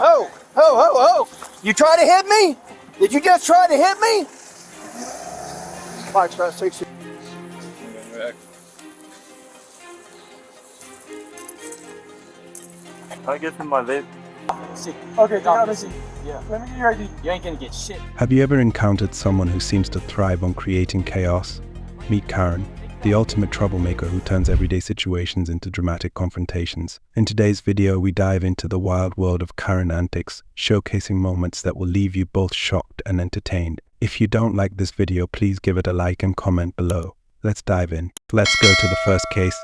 Oh, You try to hit me? Did you just try to hit me? Foxtrot 60. I get from my lip. Okay, yeah. Let me get your ID. You ain't gonna get shit. Have you ever encountered someone who seems to thrive on creating chaos? Meet Karen, the ultimate troublemaker who turns everyday situations into dramatic confrontations. In today's video, we dive into the wild world of Karen Antics, showcasing moments that will leave you both shocked and entertained. If you don't like this video, please give it a like and comment below. Let's dive in. Let's go to the first case.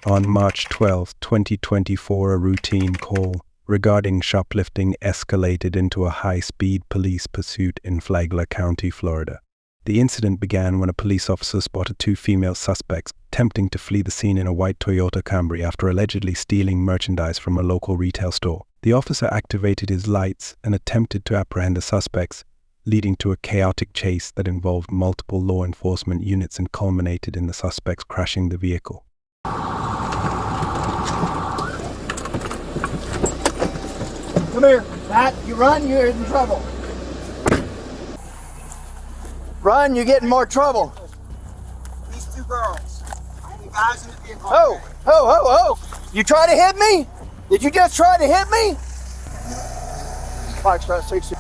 On March 12, 2024, a routine call regarding shoplifting escalated into a high-speed police pursuit in Flagler County, Florida. The incident began when a police officer spotted two female suspects attempting to flee the scene in a white Toyota Camry after allegedly stealing merchandise from a local retail store. The officer activated his lights and attempted to apprehend the suspects, leading to a chaotic chase that involved multiple law enforcement units and culminated in the suspects crashing the vehicle. Come here, Matt. You run, you're in trouble. Run, you get in more trouble. These two girls. You guys in the vehicle. You try to hit me? Did you just try to hit me? Foxtrot 60.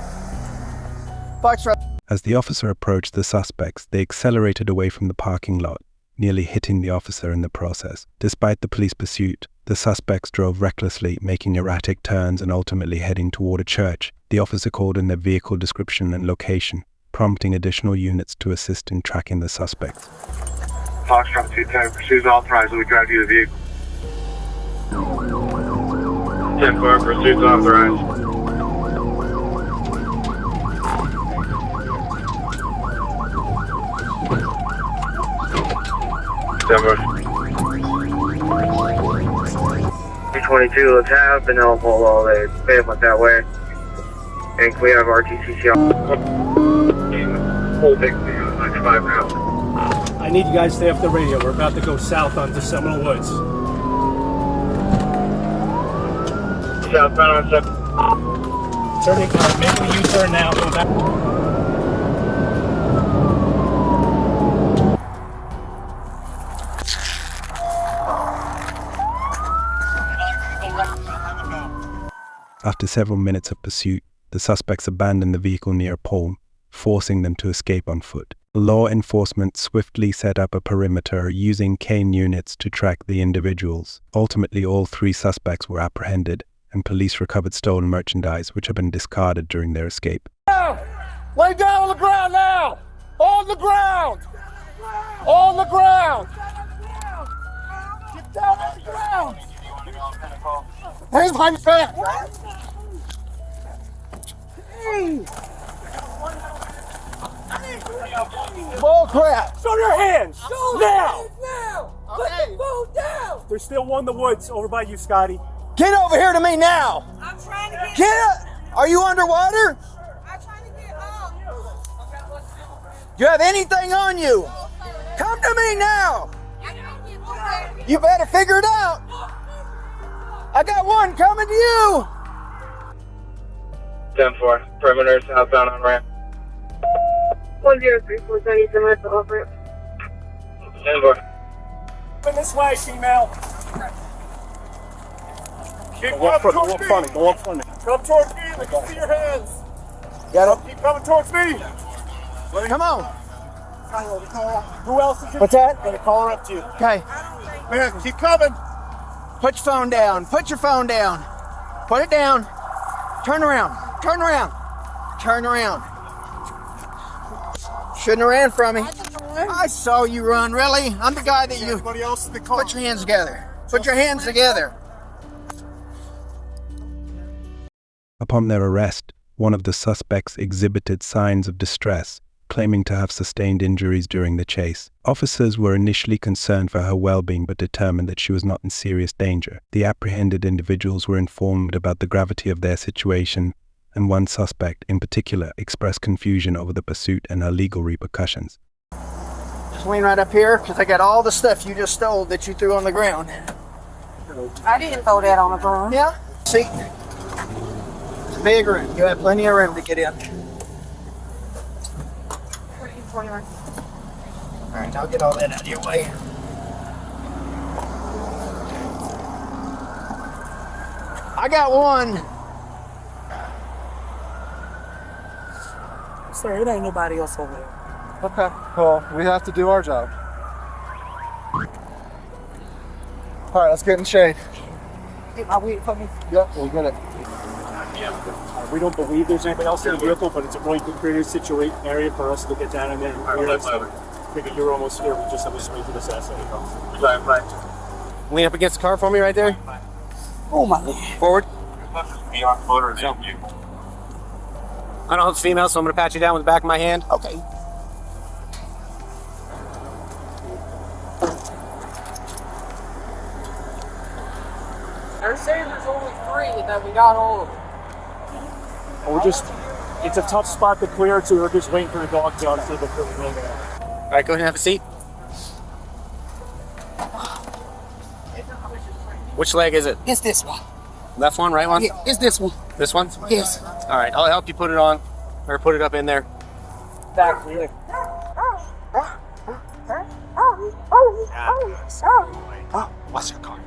Foxtrot. As the officer approached the suspects, they accelerated away from the parking lot, nearly hitting the officer in the process. Despite the police pursuit, the suspects drove recklessly, making erratic turns and ultimately heading toward a church. The officer called in their vehicle description and location, prompting additional units to assist in tracking the suspects. Foxtrot 210, pursuit authorized. We drive you the vehicle. 10-4, pursuit authorized. Denver. 222, let's have Vanilla Polo. They went that way. And can we have RTCC on? Full big 95 now. I need you guys to stay off the radio. We're about to go south onto Seminole Woods. Southbound on 7. Turning, making a U-turn now. Go back. After several minutes of pursuit, the suspects abandoned the vehicle near a pole, forcing them to escape on foot. Law enforcement swiftly set up a perimeter using cane units to track the individuals. Ultimately, all three suspects were apprehended, and police recovered stolen merchandise which had been discarded during their escape. Lay down on the ground now! On the ground! On the ground! Get down on the ground! Hands behind your back! Bull crap! Show your hands! Now! Okay. There's still one in the woods over by you, Scotty. Get over here to me now! I'm trying to get. Get up! Are you underwater? I'm trying to get up. Do you have anything on you? Come to me now! You better figure it out! I got one coming to you! 10-4, perimeter southbound on ramp. 1034, Sunny Summit, the off ramp. 10-4. Come this way, female. Go up front me. Come towards me. Let me see your hands. Got it? Keep coming towards me. Come on. Who else is What's that? going to call her up to you? Okay. Man, keep coming. Put your phone down. Put your phone down. Put it down. Turn around. Turn around. Turn around. Shouldn't have ran from me. I saw you run, really? I'm the guy that you... Everybody else in the car. Put your hands together. Put your hands together. Upon their arrest, one of the suspects exhibited signs of distress, claiming to have sustained injuries during the chase. Officers were initially concerned for her well-being but determined that she was not in serious danger. The apprehended individuals were informed about the gravity of their situation, and one suspect in particular expressed confusion over the pursuit and her legal repercussions. Just lean right up here, because I got all the stuff you just stole that you threw on the ground. I didn't throw that on the ground. Yeah? See? big room. You have plenty of room to get in. 21. All right, I'll get all that out of your way. I got one. Sir, it ain't nobody else over there. Okay. Well, we have to do our job. All right, let's get in the shade. Get my wig for me. Yep, we'll get it. We don't believe there's anything else in the vehicle, but it's a really good creative area for us to get down in there and clear it. So figure you're almost here. We just have to swing to the side. Lean up against the car for me right there. Oh my God. Forward. Beyond motor is in you. I don't know if it's female, so I'm going to pat you down with the back of my hand. Okay. They're saying there's only 3 that we got all of them. It's a tough spot to clear, so we're just waiting for the dog to see before we go there. All right, go ahead and have a seat. Which leg is it? It's this one. Left one, right one? Yeah, it's this one. This one? Yes. All right, I'll help you put it on, or put it up in there. Back here. Oh, watch your car.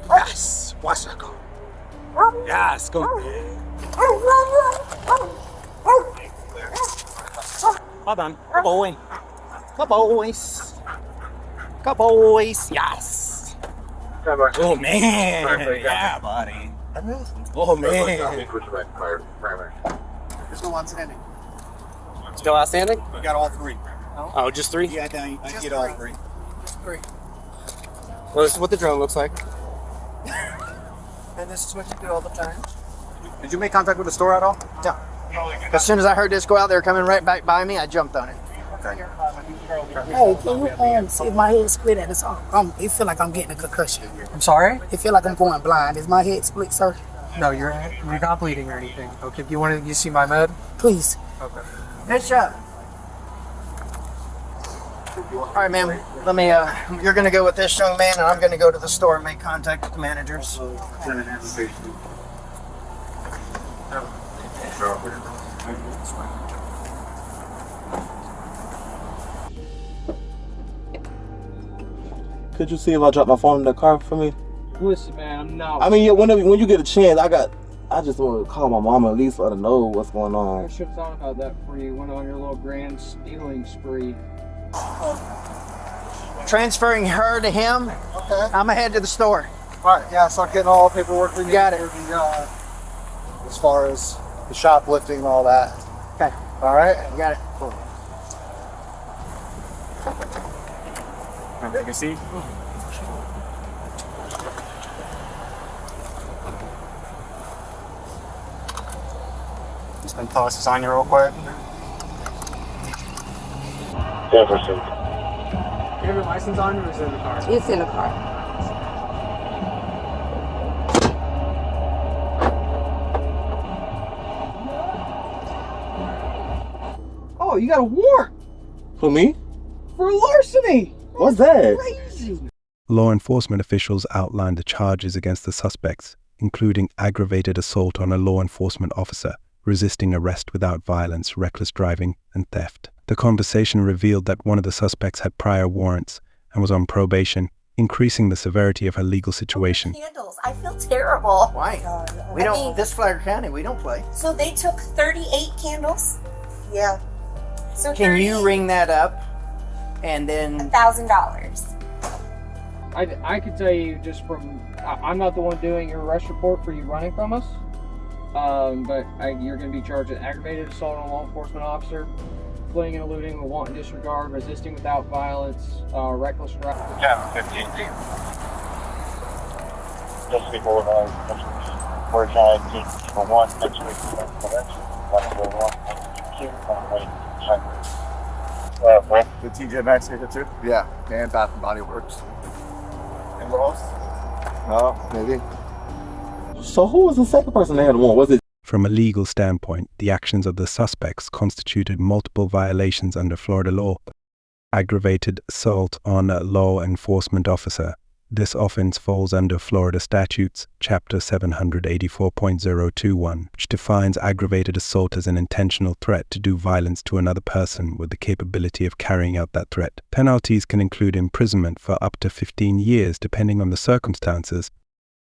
Yes, watch your car. Yes, go. Hold on. Come on. Come boys. Come boys. Yes. Oh man. Perfect. Yeah, buddy. Oh man. There's no one standing. Still outstanding? We got all 3. Oh, just 3? Yeah, I get all 3. Well, this is what the drone looks like. And this is what you do all the time. Did you make contact with the store at all? No. As soon as I heard this go out, they were coming right back by me. I jumped on it. Hey, can you see if my head split at this? It feel like I'm getting a concussion. I'm sorry? It feel like I'm going blind. Is my head split, sir? No, you're not bleeding or anything. Okay, if you want to see my med? Please. Okay. Good shot. All right, ma'am. Let me. You're gonna go with this young man, and I'm gonna go to the store and make contact with the managers. Could you see if I drop my phone in the car for me? Listen, man, I'm not. I mean, yeah, when you get a chance, I just want to call my mama at least let her know what's going I on. should have thought about that before you went on your little grand stealing spree. Transferring her to him. Okay. I'm gonna head to the store. All right, yeah, start getting all the paperwork we need. Got it. for as far as the shoplifting and all that. Okay. All right? You got it. Take a seat. Just been toss this on you real quick. Jefferson. You have your license on or is it in the car? It's in the car. Oh, you got a warrant for me? For larceny. What's that? Crazy. Law enforcement officials outlined the charges against the suspects, including aggravated assault on a law enforcement officer, resisting arrest without violence, reckless driving, and theft. The conversation revealed that one of the suspects had prior warrants and was on probation, increasing the severity of her legal situation. Candles. I feel terrible. Why? We I don't. mean- This Flagler County, we don't play. So they took 38 candles. Yeah. So Can you ring that up, and then $1,000? I could tell you just from, I'm not the one doing your arrest report for you running from us, but you're going to be charged with aggravated assault on a law enforcement officer, fleeing and eluding with wanton disregard, resisting without violence, reckless driving. Yeah, 58. Just before we're trying to for one next week. The TJ Maxx here too? Yeah, and Bath and Body Works. Anywhere else? Oh, maybe. So who was the second person that had a warrant? Was it? From a legal standpoint, the actions of the suspects constituted multiple violations under Florida law. Aggravated assault on a law enforcement officer, This offense falls under Florida Statutes, Chapter 784.021, which defines aggravated assault as an intentional threat to do violence to another person with the capability of carrying out that threat. Penalties can include imprisonment for up to 15 years, depending on the circumstances.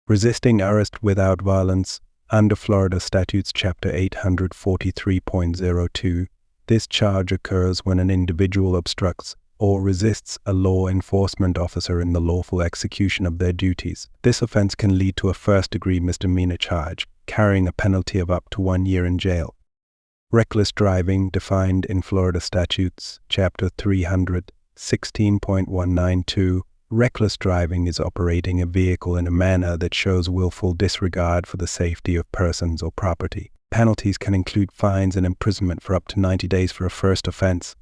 Resisting arrest without violence, under Florida Statutes Chapter 843.02, this charge occurs when an individual obstructs or resists a law enforcement officer in the lawful execution of their duties. This offense can lead to a first-degree misdemeanor charge, carrying a penalty of up to 1 year in jail. Reckless driving, defined in Florida Statutes, Chapter 316.192, reckless driving is operating a vehicle in a manner that shows willful disregard for the safety of persons or property. Penalties can include fines and imprisonment for up to 90 days for a first offense.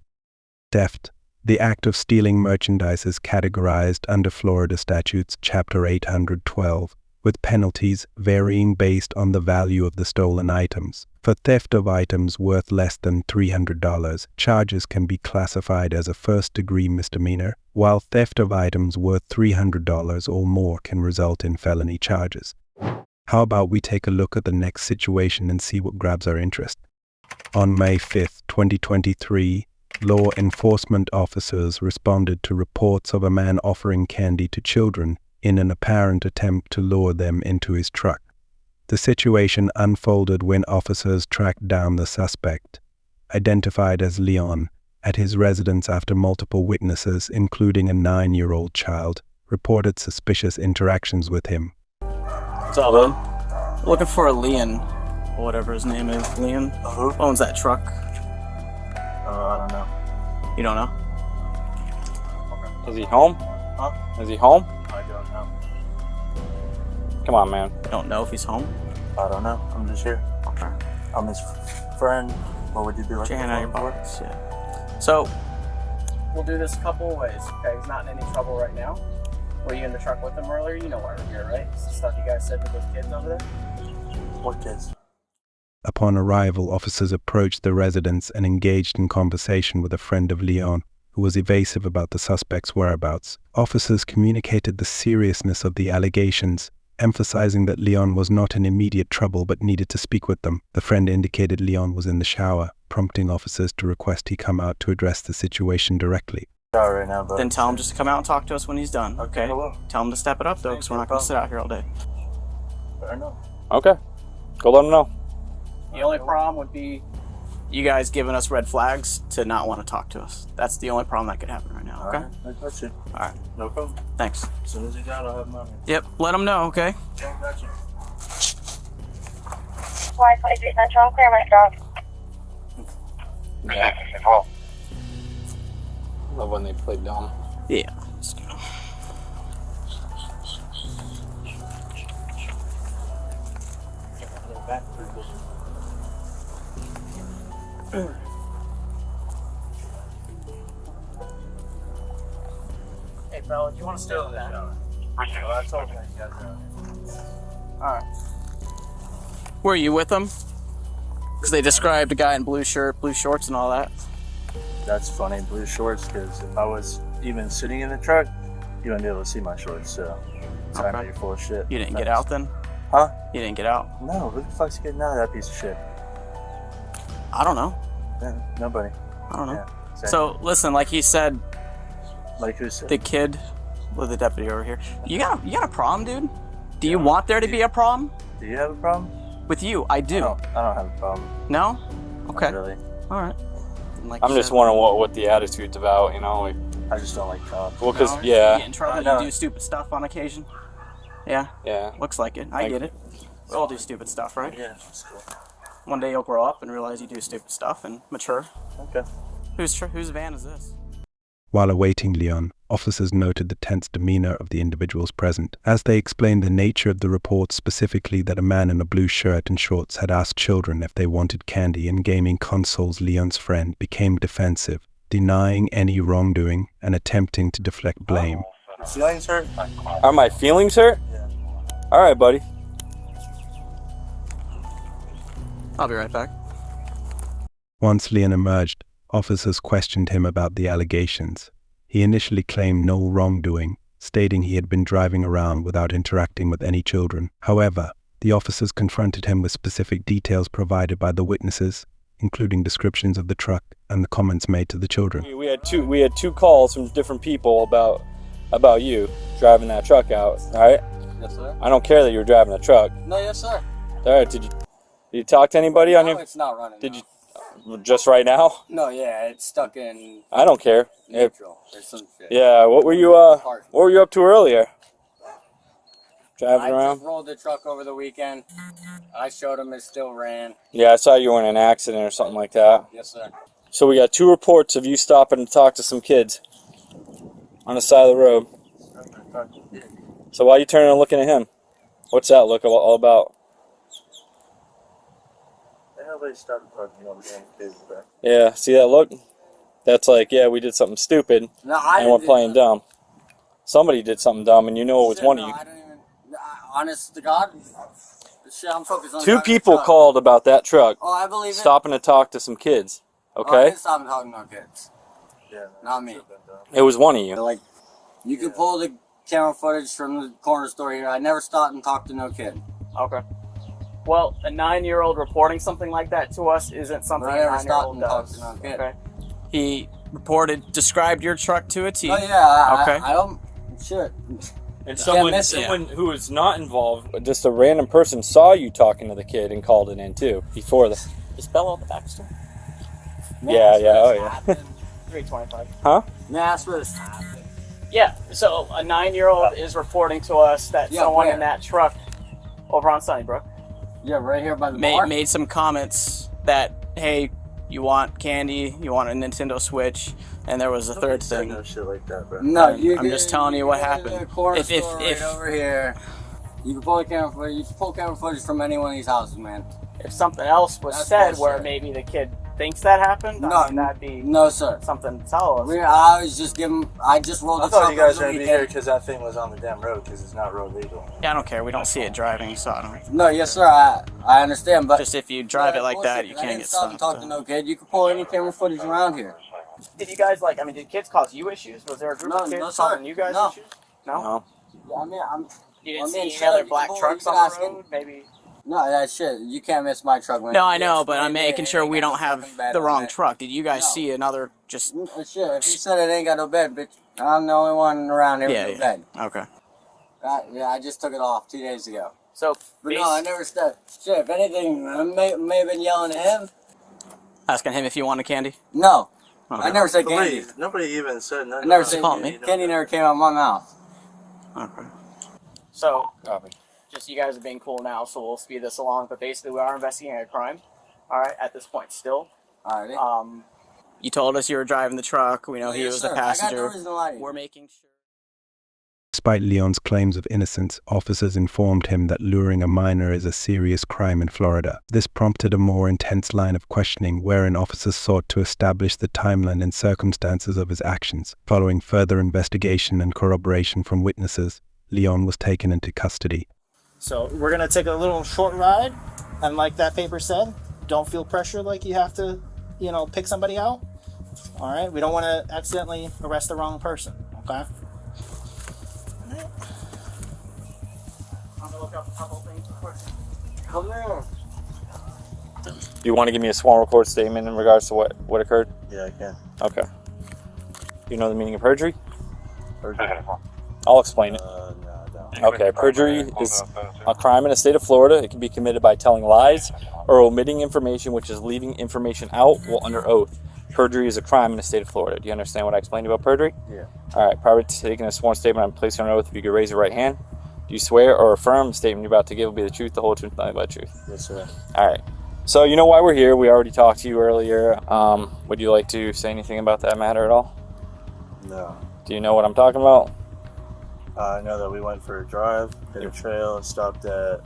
Theft. The act of stealing merchandise is categorized under Florida Statutes Chapter 812, with penalties varying based on the value of the stolen items. For theft of items worth less than $300, charges can be classified as a first-degree misdemeanor, while theft of items worth $300 or more can result in felony charges. How about we take a look at the next situation and see what grabs our interest? On May 5, 2023, law enforcement officers responded to reports of a man offering candy to children in an apparent attempt to lure them into his truck. The situation unfolded when officers tracked down the suspect, identified as Leon, at his residence after multiple witnesses, including a 9-year-old child, reported suspicious interactions with him. What's up, man? Looking for a Leon, or whatever his name is. Leon? Who owns that truck? I don't know. You don't know? Is he home? Huh? Is he home? I don't know. Come on, man. You don't know if he's home? I don't know. I'm just here. Okay. I'm his friend. What would you be like? Put your hand out of your pockets. Yeah. So, we'll do this a couple of ways. Okay, he's not in any trouble right now. Were you in the truck with him earlier? You know why we're here, right? It's the stuff you guys said to those kids over there? What kids? Upon arrival, officers approached the residence and engaged in conversation with a friend of Leon, who was evasive about the suspect's whereabouts. Officers communicated the seriousness of the allegations, emphasizing that Leon was not in immediate trouble but needed to speak with them. The friend indicated Leon was in the shower, prompting officers to request he come out to address the situation directly. Right now, but then tell him just to come out and talk to us when he's done. Okay. Tell him to step it up, though, because we're not going to sit out here all day. Fair enough. Okay. Go let him know. The only problem would be you guys giving us red flags to not want to talk to us. That's the only problem that could happen right now, okay? All right, I got you. All right. No problem. Thanks. As soon as he's out, I'll have money. Yep, let him know, okay? Yeah, got you. Why 23 Central, clear my dog. Yeah. Love when they play dumb. Yeah. Let's go. Hey, fella, do you want to stay with that? I told you guys. Alright. Were you with them? Because they described a guy in blue shirt, blue shorts, and all that. That's funny, blue shorts, because if I was even sitting in the truck, you wouldn't be able to see my shorts, so I know you're full of shit. You didn't get out then? Huh? You didn't get out? No, who the fuck's getting out of that piece of shit? I don't know. Yeah, nobody. I don't know. Yeah, so, listen, like he said, like who said? the kid with the deputy over here. You got a problem, dude? Do you want there to be a problem? Do you have a problem? With you, I do. I don't have a problem. No? Okay. Not really. Alright. Like I'm just wondering what the attitude's about, you know? Like, I just don't like cops. well, because, You yeah. get in trouble, you do stupid stuff on occasion? Yeah? Yeah. Looks like it. I get it. We all do stupid stuff, right? Yeah, that's cool. One day you'll grow up and realize you do stupid stuff and mature. Okay. Whose van is this? While awaiting Leon, officers noted the tense demeanor of the individuals present, as they explained the nature of the report, specifically that a man in a blue shirt and shorts had asked children if they wanted candy and gaming consoles. Leon's friend became defensive, denying any wrongdoing and attempting to deflect blame. Your feelings hurt? Are my feelings hurt? Yeah. Alright, buddy. I'll be right back. Once Leon emerged, officers questioned him about the allegations. He initially claimed no wrongdoing, stating he had been driving around without interacting with any children. However, the officers confronted him with specific details provided by the witnesses, including descriptions of the truck and the comments made to the children. We had two calls from different people about you driving that truck out. All right. Yes, sir. I don't care that you were driving the truck. No, yes, sir. All right. Did you talk to anybody on No, your? it's not running. Did you? Just right now? No, yeah, it's stuck in I don't care. neutral. There's some shit. Yeah. What were you up to earlier? Driving I around? just rolled the truck over the weekend. I showed him it still ran. Yeah, I saw you were in an accident or something like that. Yes, sir. So we got 2 reports of you stopping to talk to some kids on the side of the road. So why are you turning and looking at him? What's that look all about? Nobody started talking on the kids back. Yeah, see that look? That's like, yeah, we did something stupid No, I and we're didn't- playing dumb. Somebody did something dumb and you know it was one of you. I don't even. Honest to God, shit, I'm focused on 2 driving the people truck. called about that truck. Oh, I believe it. Stopping to talk to some kids. Oh, I Okay? didn't stop and talk to no kids. Yeah. Not me. It was one of you. Like, you can pull the camera footage from the corner store here. I never stopped and talked to no kid. Okay. Well, a 9-year-old reporting something like that to us isn't something But I a never stopped 9-year-old and talked does. to no kid. Okay. He described your truck to a T. Oh yeah. Okay. I don't. Shit. And Can't someone who is not involved, just a random person, saw you talking to the kid and called it in too before the. Is Bella at the back store? Yeah, oh yeah. 325. Huh? May I ask for this? Yeah. So a 9-year-old is reporting to us that Yeah, someone where? in that truck over on Sunnybrook Yeah, right here by the bar. made some comments that, hey, you want candy, you want a Nintendo Switch, and there was a third thing. No shit like that, bro. No, I'm just telling you what happened. If right over here, you can pull the camera footage. You can pull camera footage from any one of these houses, man. If something else was That's said bullshit. where maybe the kid thinks that happened, No, I mean, that'd be no, sir. something to tell us. I was just giving. I just rolled I the thought truck you guys over the were gonna be weekend. here because that thing was on the damn road because it's not road legal. Yeah, I don't care. We don't see it driving, so I don't. No, yes, sir. I understand, but Just if you drive it like that, you I can't didn't get stop and stopped. talk to no kid. You can pull any camera footage around here. Did you guys did kids cause you issues? Was there a group of kids no, sir. causing you guys No. issues? No. I mean, You I didn't mean, see shit, any other you black can trucks pull- on you the can ask road? Maybe. No, that shit. You can't miss my truck. Man. No, I know, but It's I'm making sure we don't have bad the on wrong it. truck. Did you guys No. see another just? Shit, if you said it ain't got no bed, bitch, I'm the only one around here Yeah, with no bed. Okay. Yeah, I just took it off 2 days ago. So, But no, I never said. Shit, if anything, I may have been yelling at him. Asking him if you wanted candy. No, Okay. I never said candy. Nobody even said nothing. I never about said call candy. me. Candy never came out of my mouth. Okay. So, just you guys are being cool now, so we'll speed this along. But basically, we are investigating a crime. All right, at this point, still. Alrighty. You told us you were driving the truck. We know he Yes, was sir. a passenger. I got no reason to lie to you. We're making sure. Despite Leon's claims of innocence, officers informed him that luring a minor is a serious crime in Florida. This prompted a more intense line of questioning wherein officers sought to establish the timeline and circumstances of his actions. Following further investigation and corroboration from witnesses, Leon was taken into custody. So we're gonna take a little short ride, and like that paper said, don't feel pressure like you have to, pick somebody out. All right, we don't want to accidentally arrest the wrong person. Okay. I'm gonna look up a couple things quick. Come here. Do you want to give me a small record statement in regards to what occurred? Yeah, I can. Okay. You know the meaning of perjury? Perjury. I'll explain it. No, I don't. Okay, perjury is a crime in the state of Florida. It can be committed by telling lies or omitting information, which is leaving information out while under oath. Perjury is a crime in the state of Florida. Do you understand what I explained about perjury? Yeah. All right, prior to taking a sworn statement, I'm placing on oath. If you could raise your right hand. Do you swear or affirm the statement you're about to give will be the truth, the whole truth, nothing but the truth? Yes, sir. All right. So you know why we're here. We already talked to you earlier. Would you like to say anything about that matter at all? No. Do you know what I'm talking about? I know that we went for a drive, hit a trail, and stopped at,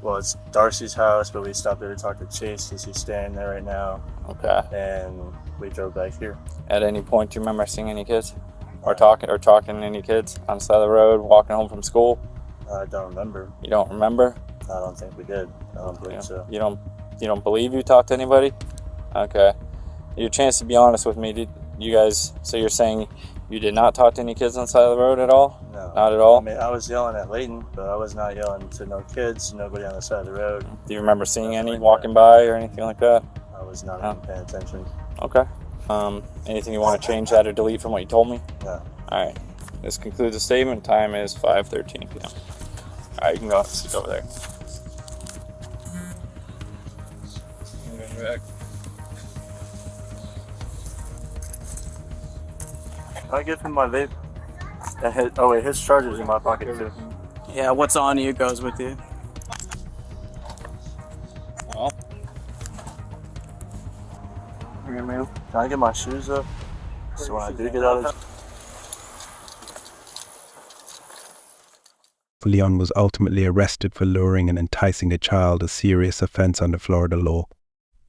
it's Darcy's house, but we stopped there to talk to Chase because he's staying there right now. Okay. And we drove back here. At any point, do you remember seeing any kids? Or talking to any kids on the side of the road, walking home from school? I don't remember. You don't remember? I don't think we did. I don't believe so. You don't believe you talked to anybody? Okay. Your chance to be honest with me, did you guys, so you're saying you did not talk to any kids on the side of the road at all? No. Not at all? I mean, I was yelling at Leighton, but I was not yelling to no kids, nobody on the side of the road. Do you remember seeing any walking by or anything like that? I was not even paying attention. Okay. Anything you want to change that or delete from what you told me? No. All right. This concludes the statement. Time is 5:13 p.m. All right, you can go. Sit over there. Can I give him my vape? Oh wait, his charger's in my pocket too. Yeah, what's on you goes with you. Well. Can I get my shoes up? So when I do get out of Leon was ultimately arrested for luring and enticing a child, a serious offense under Florida law.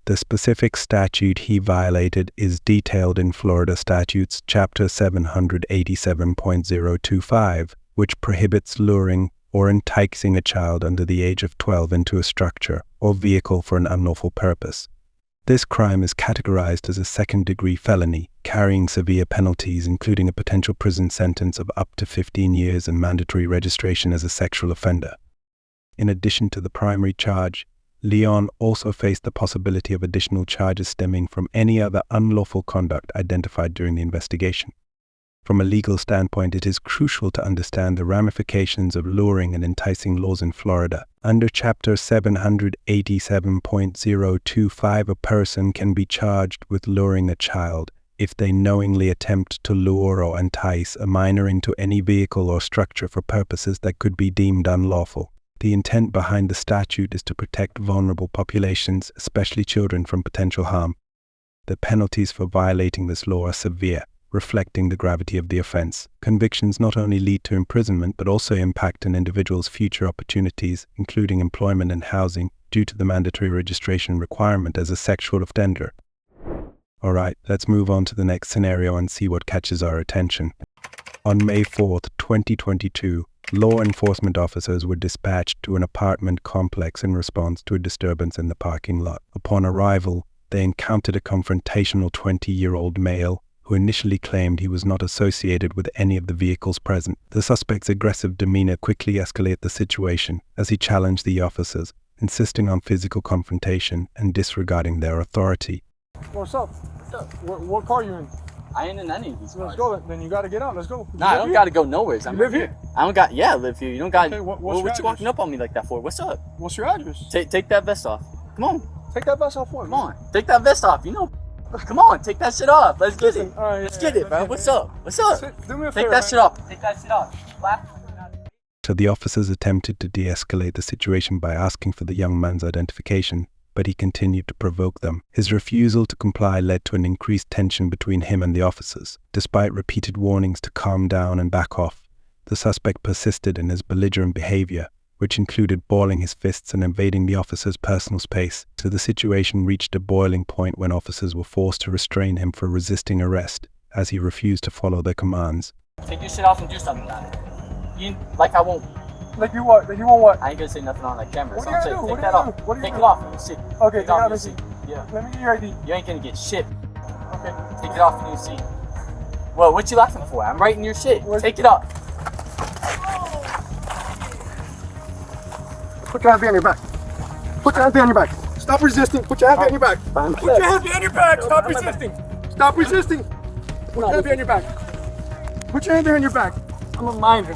The specific statute he violated is detailed in Florida Statutes Chapter 787.025, which prohibits luring or enticing a child under the age of 12 into a structure or vehicle for an unlawful purpose. This crime is categorized as a second-degree felony, carrying severe penalties, including a potential prison sentence of up to 15 years and mandatory registration as a sexual offender. In addition to the primary charge, Leon also faced the possibility of additional charges stemming from any other unlawful conduct identified during the investigation. From a legal standpoint, it is crucial to understand the ramifications of luring and enticing laws in Florida. Under Chapter 787.025, a person can be charged with luring a child if they knowingly attempt to lure or entice a minor into any vehicle or structure for purposes that could be deemed unlawful. The intent behind the statute is to protect vulnerable populations, especially children, from potential harm. The penalties for violating this law are severe, reflecting the gravity of the offense. Convictions not only lead to imprisonment but also impact an individual's future opportunities, including employment and housing, due to the mandatory registration requirement as a sexual offender. Alright, let's move on to the next scenario and see what catches our attention. On May 4th, 2022, law enforcement officers were dispatched to an apartment complex in response to a disturbance in the parking lot. Upon arrival, they encountered a confrontational 20-year-old male who initially claimed he was not associated with any of the vehicles present. The suspect's aggressive demeanor quickly escalated the situation as he challenged the officers, insisting on physical confrontation and disregarding their authority. What's up? What car you in? I ain't in any of these cars. Let's go. Then you gotta get out. Let's go. Nah, I don't gotta go nowhere. I live here. I don't got. Yeah, I live here. You don't got. Okay, what what's your you walking up on me like that for? What's up? What's your address? Take that vest off. Come on. Take that vest off for me. Come on. Take that vest off. You know. Come on. Take that shit off. Let's get it. Let's get it, bro. What's up? What's up? Do me a Take favor, that shit off. Take that shit off. So the officers attempted to de-escalate the situation by asking for the young man's identification, but he continued to provoke them. His refusal to comply led to an increased tension between him and the officers. Despite repeated warnings to calm down and back off, the suspect persisted in his belligerent behavior, which included balling his fists and invading the officers' personal space. So the situation reached a boiling point when officers were forced to restrain him for resisting arrest, as he refused to follow their commands. Take your shit off and do something about it. Like I won't. Like you what? Like you want what? I ain't gonna say nothing on that camera. What So are you I'm gonna do? saying, What take are that you off. gonna do? What are you Take it gonna off. Let me see. Okay, Take it off. let Let me me see. see. Yeah. Let me get your ID. You ain't gonna get shit. Okay. Take it off and you see. Well, what you laughing for? I'm writing your shit. Take it off. Put your hand behind your back. Put your hand behind your back. Stop resisting. Put your hand behind your back. Put your hand behind your back. Stop resisting. Stop resisting. Put your hand behind your back. Put your hand behind your back. I'm a minor.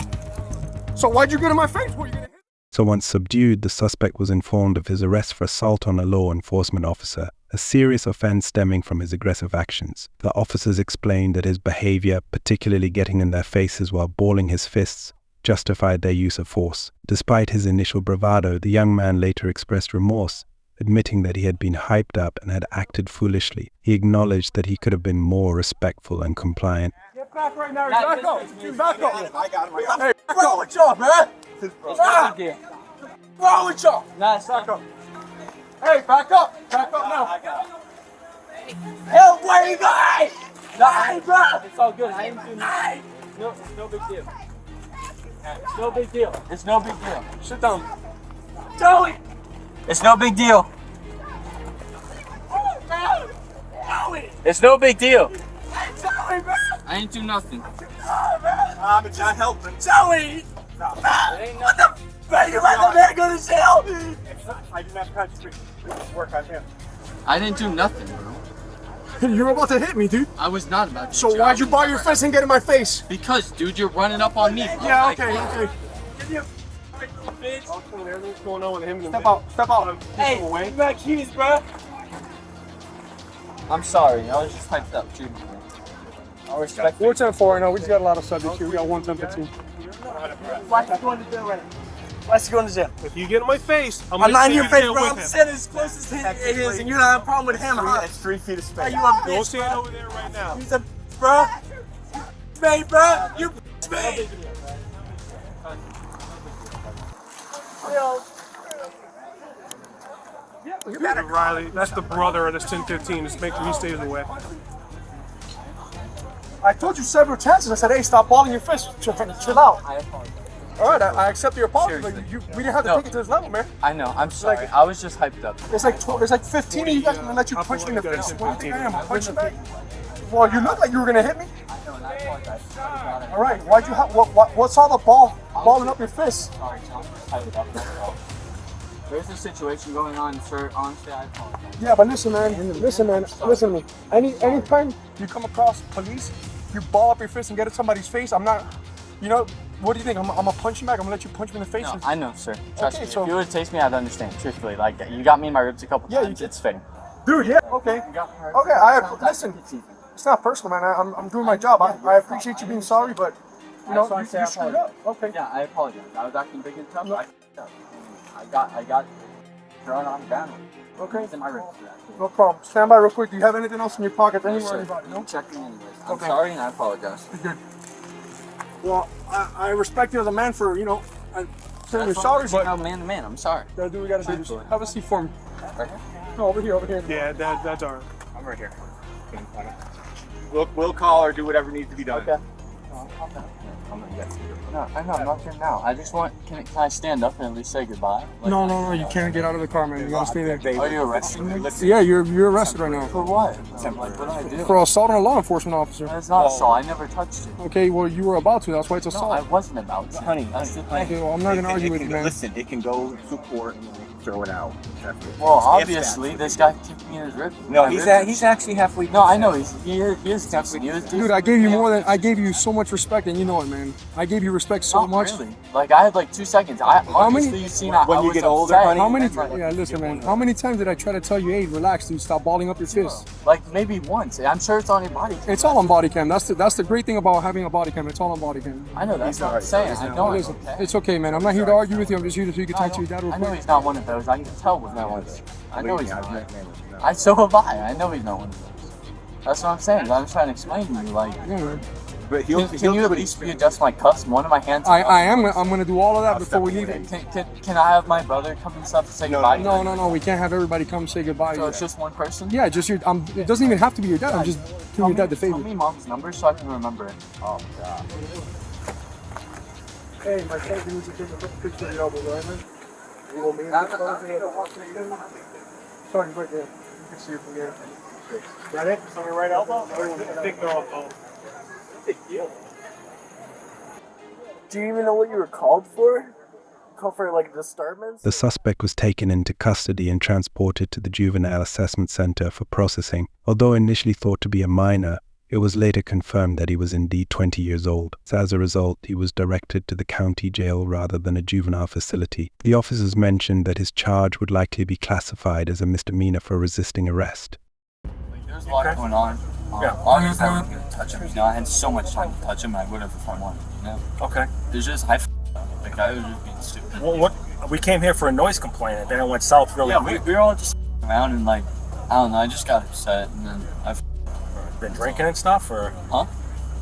So why'd you get in my face? What, you gonna hit? So once subdued, the suspect was informed of his arrest for assault on a law enforcement officer, a serious offense stemming from his aggressive actions. The officers explained that his behavior, particularly getting in their faces while balling his fists, justified their use of force. Despite his initial bravado, the young man later expressed remorse, admitting that he had been hyped up and had acted foolishly. He acknowledged that he could have been more respectful and compliant. Get back right now. Back up. Back up. I got him. Hey, what's wrong with y'all, man? What's wrong with y'all? Nah, it's not. Back up. Hey, back up. Back up now. Help, where you going? Nah, bro. It's all good. I ain't doing nothing. No, it's no big deal. It's no big deal. It's no big deal. Sit down. Joey! It's no big deal. It's no big deal. I ain't do nothing. I'm trying to help him. Joey! What the fuck? You let the man go to jail? I didn't have time to work on him. I didn't do nothing, bro. You were about to hit me, dude. I was not about to. So why'd you bar your fist and get in my face? Because, dude, you're running up on me. Bro. Yeah, okay, okay. What's going on with him? Step out, step out. Hey, away. My keys, bro. I'm sorry. I was just hyped up, dude. I respect. 410-4 right now. We just got a lot of subjects here. We got 110-15. Why's he going to jail right now? Why's he going to jail? If you get in my face, I'm not in your face, bro. I'm sitting as close as it is, and you don't have a problem with him, huh? It's 3 feet of space. Are you a bitch? Go stand over there right now. He's a bro. Hey, bro. You me. Riley, that's the brother of this 1015. Just make sure he stays away. I told you several chances. I said, hey, stop balling your fist. Chill out. I apologize. All right, I accept your apology, but Seriously. we didn't have to take it to this level, man. I know. I'm sorry. I was just hyped up. It's like 15 of you guys gonna let you punch me in the face. What do you think I am, a punch bag? Well, you look like you were gonna hit me. I know, and I apologize. All right, why'd you have, what's all the balling up your fist? Sorry, Tom. Hyped up. That's all. There's a situation going on, sir. Honestly, I apologize. Yeah, but listen, man, listen to me. Anytime you come across police, you ball up your fist and get at somebody's face, I'm not, you know, what do you think? I'm gonna punch you back? I'm gonna let you punch me in the face? No, I know, sir. Trust Okay, me. so- If you would taste me, I'd understand. Truthfully, like you got me in my ribs a couple times. It's fair. Dude, yeah, okay. Okay, listen, it's not personal, man. I'm doing my job. I appreciate you being sorry, but, you know, you screwed up. Okay. Yeah, I apologize. I was acting big and tough. I got thrown on the ground. Okay. It's in my ribs. No problem. Stand by real quick. Do you have anything else in your pocket? Anywhere, anybody? No? I'm checking anyways. I'm Okay. sorry and I apologize. Good. Well, I respect you as a man for, you know, saying you're That's sorry, fine. but No, man to man, I'm sorry. gotta do what we gotta do. Truthfully. Have a seat for me. Right here? No, over here. Yeah, that's our. I'm right here. We'll call or do whatever needs to be done. Okay. No, I know, I'm not here now. I just want, can I stand up and at least say goodbye? Like, No, you can't get out of the car, man. You gotta stay there. Are you arresting me? Yeah, you're arrested right now. For what? Like, what did I do? For assault on a law enforcement officer. That's not assault. I never touched it. Okay, well, you were about to. That's why it's No, assault. I wasn't about to. Honey, That's the thing. Okay, well, I'm not gonna argue with you, man. Listen, it can go to court and throw it out. Well, obviously, this guy kicked me in his rib. No, my he's ribs. actually halfway. No, I know. He is decent. He is decent. Dude, I gave you so much respect, and you know it, man. I gave you respect so Not much. really. Like, I had like 2 seconds. Obviously, you've seen when I you was get older, upset. honey, How many? That's like- Yeah, listen, man. How many times did I try to tell you, hey, relax, dude, stop balling up your fist? Like, maybe once. I'm sure it's on your body. It's all on body cam. That's the great thing about having a body cam. It's all on body cam. I know, that's what I'm saying. I know it's Listen, okay. it's okay, man. I'm not here to argue with you. I'm just here so you can talk to your dad real I know quick. he's not one of those. I can tell with that one. I know he's not. So have I. I know he's not one of those. That's what I'm saying. I'm trying to explain to you, like, Yeah, man. But can you at least readjust my cuffs? One of my hands. I'm gonna do all of that before we leave. Can I have my brother come and stuff to say goodbye? No. We can't have everybody come say goodbye. So it's just one person? Yeah, just your. It doesn't even have to be your dad. I'm just doing your dad the favor. Tell me mom's number so I can remember it. Oh God. Hey, my friend, you need to take a picture of your elbow, right, man? You want me to Sorry, right there. You can see it from here. Got it? It's on your right elbow? Big elbow. Do you even know what you were called for? Called for like disturbance? The suspect was taken into custody and transported to the Juvenile Assessment Center for processing. Although initially thought to be a minor, it was later confirmed that he was indeed 20 years old. So as a result, he was directed to the county jail rather than a juvenile facility. The officers mentioned that his charge would likely be classified as a misdemeanor for resisting arrest. There's a lot going on. Obviously, I wasn't going to touch him. You know, I had so much time to touch him, I would have if I wanted. You know? Okay. There's just, I the guy was just being stupid. Well, what? We came here for a noise complaint, and then it went south really quick. We were all just around and like, I don't know, I just got upset and then I've been drinking and stuff, or? Huh?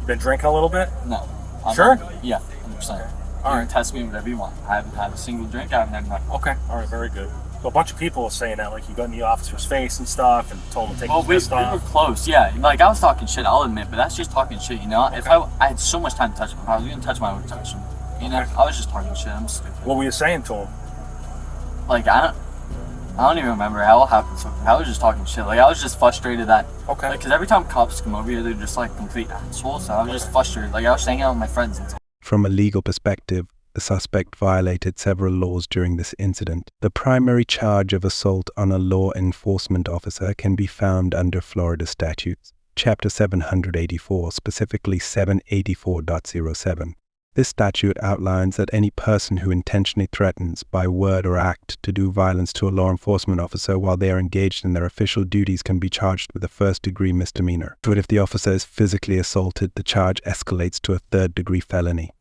You been drinking a little bit? No. Sure? Yeah, 100%. All You right. can test me whatever you want. I haven't had a single drink, I haven't had nothing. Okay. All right, very good. So a bunch of people were saying that, like you got in the officer's face and stuff, and told him to take Well, his we vest were off. close, yeah. Like, I was talking shit, I'll admit, but that's just talking shit, you know? If I had so much time to touch him, if I was going to touch him, I would touch him. You know? I was just talking shit, I'm stupid. What were you saying to him? Like, I don't... I don't even remember how it happened. So I was just talking shit. Like, I was just frustrated that. Okay. Because every time cops come over here, they're just like complete assholes. So I was just frustrated. Like, I was hanging out with my friends and stuff. From a legal perspective, the suspect violated several laws during this incident. The primary charge of assault on a law enforcement officer can be found under Florida statutes, Chapter 784, specifically 784.07. This statute outlines that any person who intentionally threatens, by word or act, to do violence to a law enforcement officer while they are engaged in their official duties can be charged with a first-degree misdemeanor. But if the officer is physically assaulted, the charge escalates to a third-degree felony.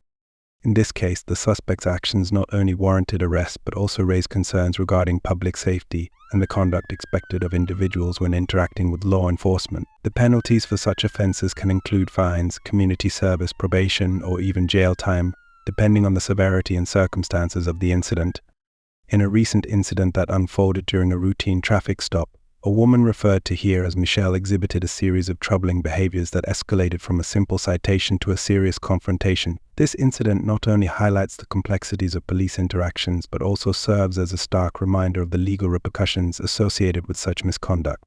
In this case, the suspect's actions not only warranted arrest but also raised concerns regarding public safety and the conduct expected of individuals when interacting with law enforcement. The penalties for such offenses can include fines, community service, probation, or even jail time, depending on the severity and circumstances of the incident. In a recent incident that unfolded during a routine traffic stop, a woman referred to here as Michelle exhibited a series of troubling behaviors that escalated from a simple citation to a serious confrontation. This incident not only highlights the complexities of police interactions, but also serves as a stark reminder of the legal repercussions associated with such misconduct.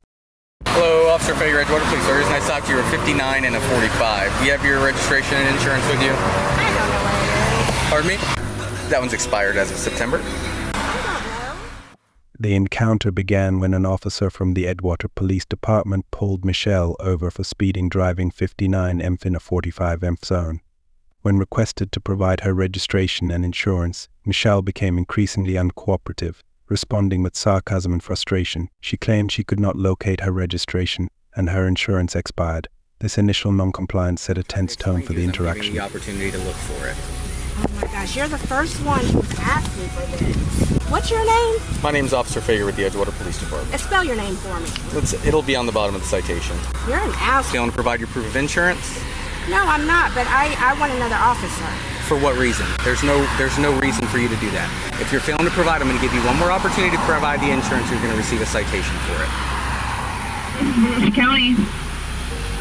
Hello, Officer Fager, Edgewater Police Service. Nice to talk to you. You're a 59 and a 45. Do you have your registration and insurance with you? I don't know what it is. Pardon me? That one's expired as of September. The encounter began when an officer from the Edgewater Police Department pulled Michelle over for speeding driving 59 EMF in a 45 EMF zone. When requested to provide her registration and insurance, Michelle became increasingly uncooperative, responding with sarcasm and frustration. She claimed she could not locate her registration and her insurance expired. This initial non-compliance set a tense tone for the interaction. The opportunity to look for it. Oh my gosh, you're the first one who's asked me for this. What's your name? My name's Officer Fager with the Edgewater Police Department. Spell your name for me. It'll be on the bottom of the citation. You're an asshole. You want to provide your proof of insurance? No, I'm not, but I want another officer. For what reason? There's no reason for you to do that. If you're failing to provide, I'm going to give you one more opportunity to provide the insurance. You're going to receive a citation for it. County.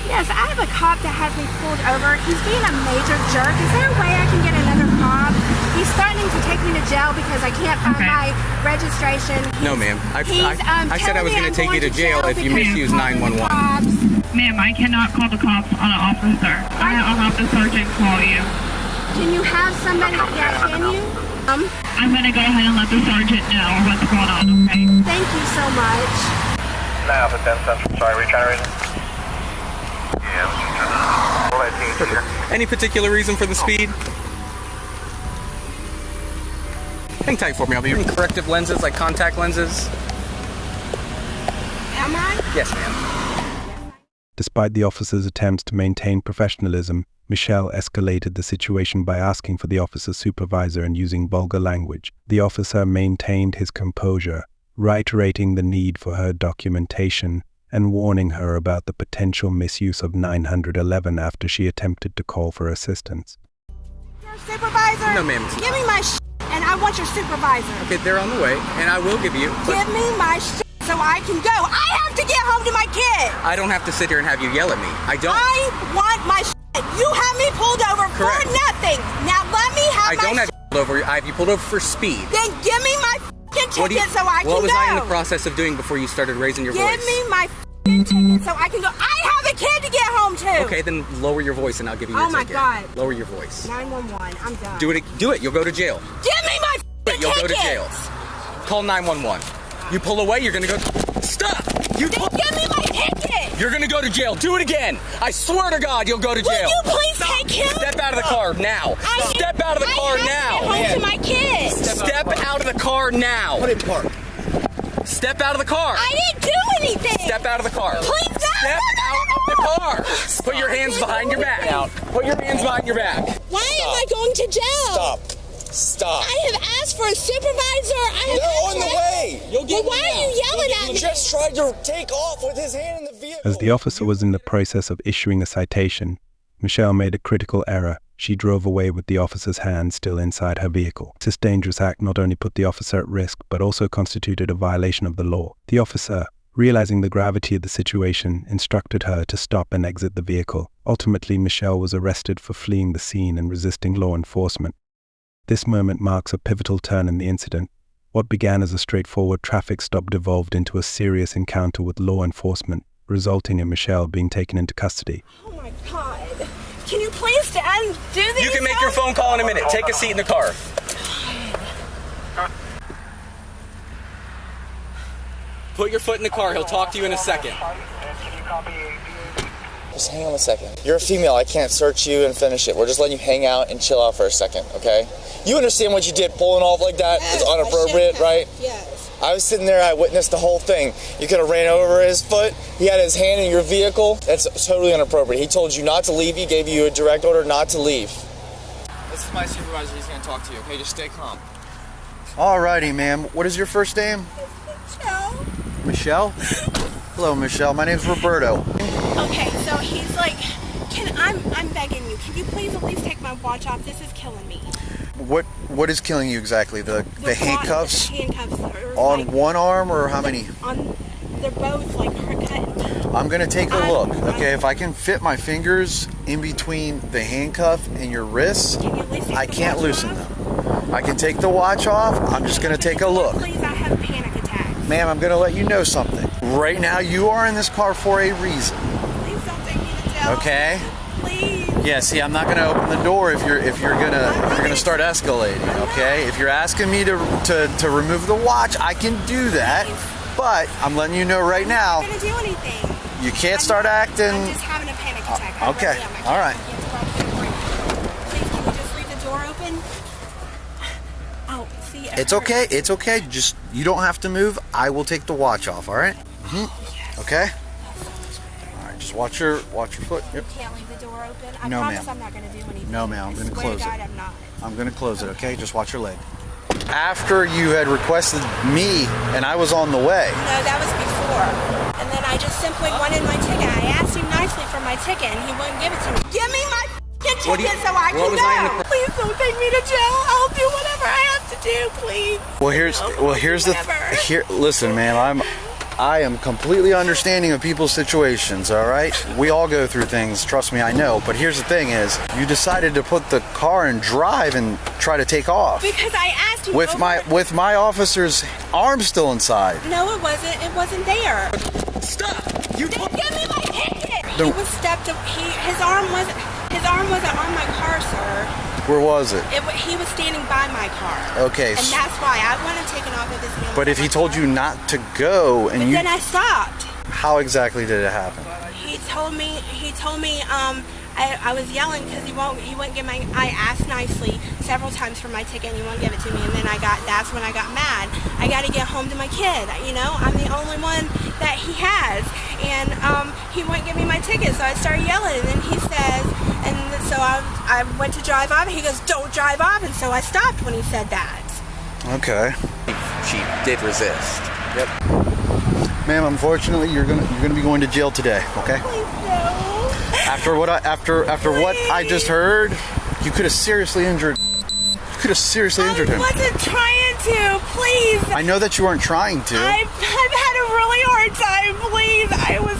Yes, I have a cop that has me pulled over. He's being a major jerk. Is there a way I can get another cop? He's threatening to take me to jail because I can't find my registration. No, ma'am. I said I was going to take you to jail if you misuse 911. Ma'am, I cannot call the cops on an officer. I'll have the sergeant call you. Can you have somebody? Yeah, can you? I'm going to go ahead and let the sergeant know what's going on, okay? Thank you so much. 9 Alpha 10 Central. Sorry, were you trying to reason? Any particular reason for the speed? Hang tight for me. I'll be using corrective lenses, like contact lenses. Am I? Yes, ma'am. Despite the officer's attempts to maintain professionalism, Michelle escalated the situation by asking for the officer's supervisor and using vulgar language. The officer maintained his composure, reiterating the need for her documentation and warning her about the potential misuse of 911 after she attempted to call for assistance. Your supervisor? No, ma'am. Give me my and I want your supervisor. Okay, they're on the way, and I will give you. Give me my so I can go. I have to get home to my kid. I don't have to sit here and have you yell at me. I don't. I want my You have me pulled over Correct. for nothing. Now let me have I don't have you pulled over. I have you pulled over for speed. Then give me my ticket so I can go. What was I in the process of doing before you started raising your voice? Give me my ticket so I can go. I have a kid to get home to. Okay, then lower your voice and I'll give you your ticket. Oh my God. Lower your voice. 911. I'm done. Do it. You'll go to jail. Give me my ticket. You'll go to jail. Call 911. You pull away, you're gonna go. Stop! Give me my ticket. You're gonna go to jail. Do it again. I swear to God, you'll go to jail. Will you please take him? Step out of the car now. Step out of the car now. I have to get home to my kids. Step out of the car now. Put it in park. Step out of the car. I didn't do anything. Step out of the car. Please Step out of the car. Put your hands behind your back. Put your hands behind your back. Why am I going to jail? Stop. I have asked for a supervisor. They're on the way. You'll get why are you yelling at me? He just tried to take off with his hand in the vehicle. As the officer was in the process of issuing a citation, Michelle made a critical error. She drove away with the officer's hand still inside her vehicle. This dangerous act not only put the officer at risk, but also constituted a violation of the law. The officer, realizing the gravity of the situation, instructed her to stop and exit the vehicle. Ultimately, Michelle was arrested for fleeing the scene and resisting law enforcement. This moment marks a pivotal turn in the incident. What began as a straightforward traffic stop devolved into a serious encounter with law enforcement, resulting in Michelle being taken into custody. Oh my God. Can you please stand? Do this? You can make your phone call in a minute. Take a seat in the car. Put your foot in the car. He'll talk to you in a second. Just hang on a second. You're a female. I can't search you and finish it. We're just letting you hang out and chill out for a second, okay? You understand what you did pulling off like that is inappropriate, right? Yes. I was sitting there. I witnessed the whole thing. You could have ran over his foot. He had his hand in your vehicle. That's totally inappropriate. He told you not to leave. He gave you a direct order not to leave. This is my supervisor. He's going to talk to you, okay? Just stay calm. Alrighty, ma'am. What is your first name? Michelle. Michelle? Hello, Michelle. My name's Roberto. Okay, so he's like, I'm begging you, can you please at least take my watch off? This is killing me. What is killing you exactly? The handcuffs? The handcuffs are on like, one arm or how many? They're both like cut. I'm gonna take a look, okay? If I can fit my fingers in between the handcuff and your wrists, I can't loosen them. I can take the watch off. I'm just gonna take a look. Please, I have panic attacks. Ma'am, I'm gonna let you know something. Right now, you are in this car for a reason. Please don't take me to jail. Okay? Please. Yeah, see, I'm not gonna open the door if you're gonna start escalating, okay? If you're asking me to remove the watch, I can do that. But I'm letting you know right now. I'm not gonna do anything. You can't start acting. I'm just having a panic attack. Okay. All right. Please, can you just leave the door open? Oh, see. It's okay. It's okay. Just you don't have to move. I will take the watch off. All right. Okay. All right. Just watch your foot. Yep. You can't leave the door open. I No, promise ma'am. I'm not gonna do anything. No, ma'am. I'm gonna close God, it. I'm not. I'm gonna close it. Okay. Just watch your leg. After you had requested me and I was on the way. No, that was before. And then I just simply wanted my ticket. I asked him nicely for my ticket and he wouldn't give it to me. Give me my ticket so I can go. Please don't take me to jail. I'll do whatever I have to do, please. Here, listen, man, I am completely understanding of people's situations, all right? We all go through things, trust me, I know. But here's the thing is, you decided to put the car in drive and try to take off. Because I asked him with my officer's arm still inside. No, it wasn't. It wasn't there. Stop! You give me my ticket! He was stepped up. His arm wasn't on my car, sir. Where was it? He was standing by my car. Okay. And that's why I wanted taken off of his hand. But if he told you not to go and then I stopped. How exactly did it happen? He told me I was yelling because he wouldn't give my. I asked nicely several times for my ticket and he won't give it to me, and then that's when I got mad. I got to get home to my kid. You know, I'm the only one that he has, and he wouldn't give me my ticket, so I started yelling, and then he says, and so I went to drive off, and he goes, "Don't drive off," and so I stopped when he said that. Okay. She did resist. Yep. Ma'am, unfortunately, you're gonna be going to jail today. Okay. Please no. After what I just heard, you could have seriously injured. I wasn't trying to. Please. I know that you weren't trying to. I've had a really hard time. Please. I was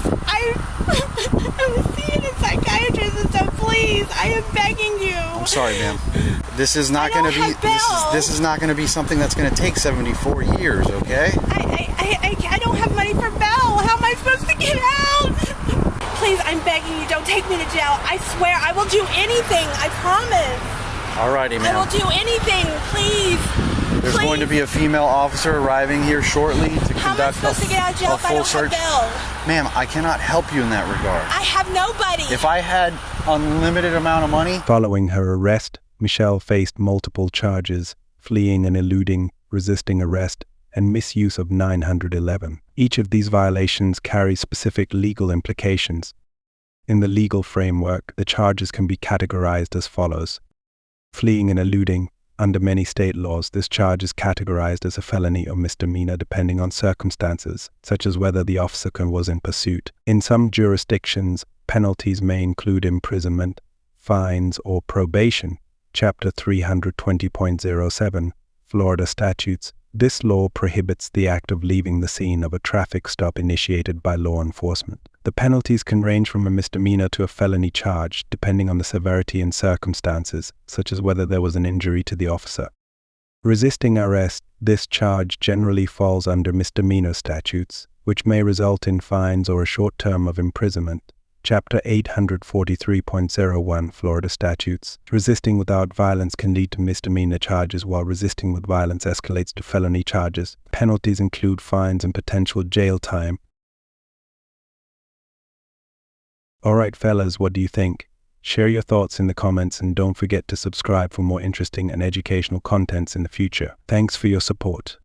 seeing a psychiatrist, and so please, I am begging you. I'm sorry, ma'am. This is not going to be. This is not going to be something that's going to take 74 years. Okay. I don't have money for bail. How am I supposed to get out? Please, I'm begging you, don't take me to jail. I swear, I will do anything. I promise. Alrighty, ma'am. I will do anything, please. There's going to be a female officer arriving here shortly to How am I conduct supposed to get out of jail a if I full don't search. have bail? Ma'am, I cannot help you in that regard. I have nobody. If I had unlimited amount of money. Following her arrest, Michelle faced multiple charges: fleeing and eluding, resisting arrest, and misuse of 911. Each of these violations carries specific legal implications. In the legal framework, the charges can be categorized as follows. Fleeing and eluding. Under many state laws, this charge is categorized as a felony or misdemeanor depending on circumstances, such as whether the officer was in pursuit. In some jurisdictions, penalties may include imprisonment, fines, or probation. Chapter 320.07, Florida statutes. This law prohibits the act of leaving the scene of a traffic stop initiated by law enforcement. The penalties can range from a misdemeanor to a felony charge, depending on the severity and circumstances, such as whether there was an injury to the officer. Resisting arrest, this charge generally falls under misdemeanor statutes, which may result in fines or a short term of imprisonment. Chapter 843.01 Florida Statutes. Resisting without violence can lead to misdemeanor charges, while resisting with violence escalates to felony charges. Penalties include fines and potential jail time. Alright fellas, what do you think? Share your thoughts in the comments and don't forget to subscribe for more interesting and educational contents in the future. Thanks for your support.